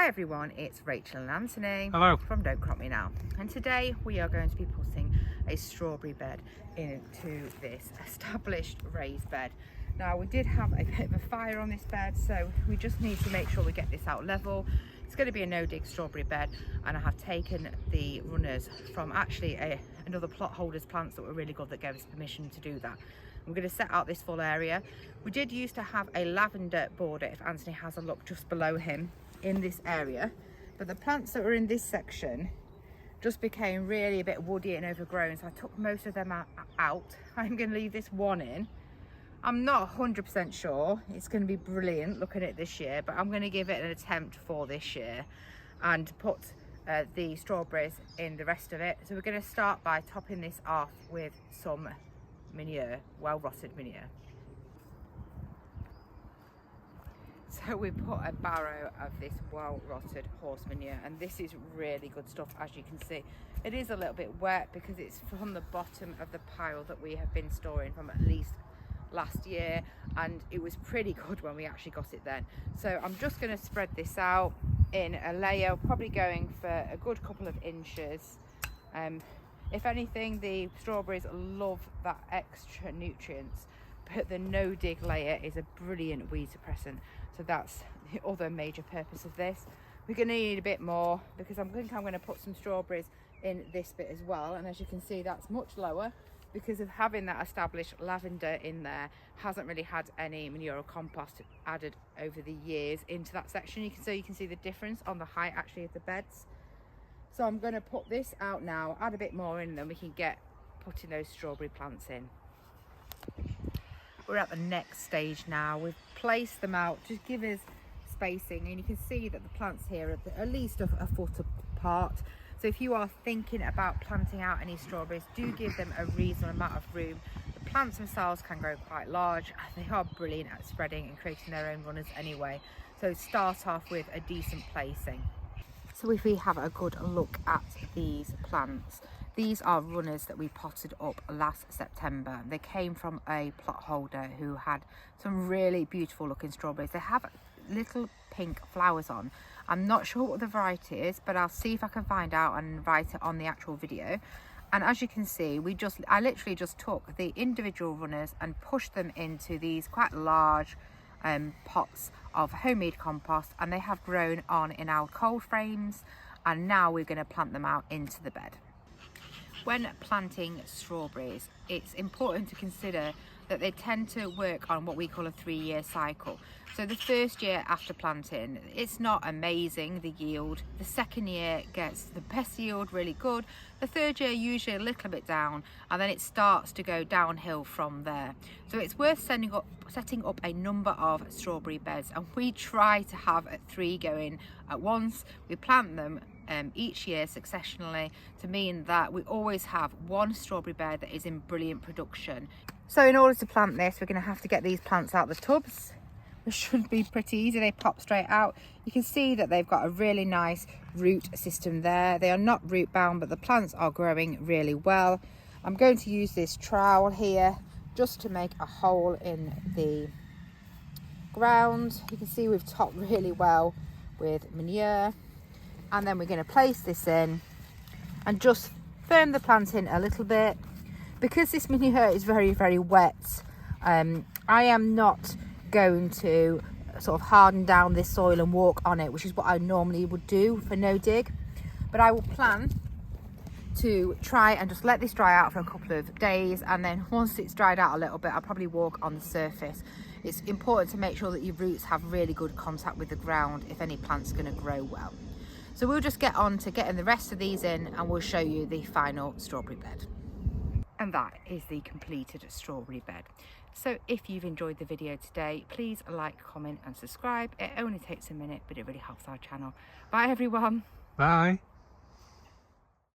Hi everyone, it's Rachel and Anthony. Hello. From Don't Crop Me Now, and today we are going to be putting a strawberry bed into this established raised bed. Now, we did have a bit of a fire on this bed, so we just need to make sure we get this out level. It's going to be a no-dig strawberry bed, and I have taken the runners from actually another plot holder's plants that were really good that gave us permission to do that. I'm going to set out this full area. We did used to have a lavender border, if Anthony has a look just below him, in this area, but the plants that were in this section just became really a bit woody and overgrown, so I took most of them out. I'm going to leave this one in. I'm not 100% sure it's going to be brilliant looking at this year, but I'm going to give it an attempt for this year and put the strawberries in the rest of it. So we're going to start by topping this off with some manure, well rotted manure. So we put a barrow of this well rotted horse manure, and this is really good stuff. As you can see, it is a little bit wet because it's from the bottom of the pile that we have been storing from at least last year, and it was pretty good when we actually got it then. So I'm just going to spread this out in a layer, probably going for a good couple of inches. If anything, the strawberries love that extra nutrients, but the no dig layer is a brilliant weed suppressant. So that's the other major purpose of this. We're going to need a bit more because I think I'm going to put some strawberries in this bit as well, and as you can see, that's much lower because of having that established lavender in there. Hasn't really had any manure or compost added over the years into that section. You can see the difference on the height actually of the beds. So I'm going to put this out now, add a bit more in, and then we can get putting those strawberry plants in. We're at the next stage now. We've placed them out, just give us spacing, and you can see that the plants here are at least a foot apart. So if you are thinking about planting out any strawberries, do give them a reasonable amount of room. The plants themselves can grow quite large. They are brilliant at spreading and creating their own runners anyway. So start off with a decent placing. So if we have a good look at these plants, these are runners that we potted up last September. They came from a plot holder who had some really beautiful looking strawberries. They have little pink flowers on. I'm not sure what the variety is, but I'll see if I can find out and write it on the actual video. And as you can see, I literally just took the individual runners and pushed them into these quite large pots of homemade compost, and they have grown on in our cold frames, and now we're going to plant them out into the bed. When planting strawberries, it's important to consider that they tend to work on what we call a 3-year cycle. So the first year after planting, it's not amazing, the yield. The second year gets the best yield, really good. The third year usually a little bit down, and then it starts to go downhill from there. So it's worth setting up a number of strawberry beds, and we try to have 3 going at once. We plant them each year successionally to mean that we always have one strawberry bed that is in brilliant production. So in order to plant this, we're going to have to get these plants out of the tubs, which should be pretty easy. They pop straight out. You can see that they've got a really nice root system there. They are not root bound, but the plants are growing really well. I'm going to use this trowel here just to make a hole in the ground. You can see we've topped really well with manure. And then we're going to place this in and just firm the plant in a little bit. Because this manure is very, very wet, I am not going to sort of harden down this soil and walk on it, which is what I normally would do for no dig. But I will plan to try and just let this dry out for a couple of days, and then once it's dried out a little bit, I'll probably walk on the surface. It's important to make sure that your roots have really good contact with the ground if any plant's going to grow well. So we'll just get on to getting the rest of these in, and we'll show you the final strawberry bed. And that is the completed strawberry bed. So if you've enjoyed the video today, please like, comment and subscribe. It only takes a minute, but it really helps our channel. Bye everyone. Bye.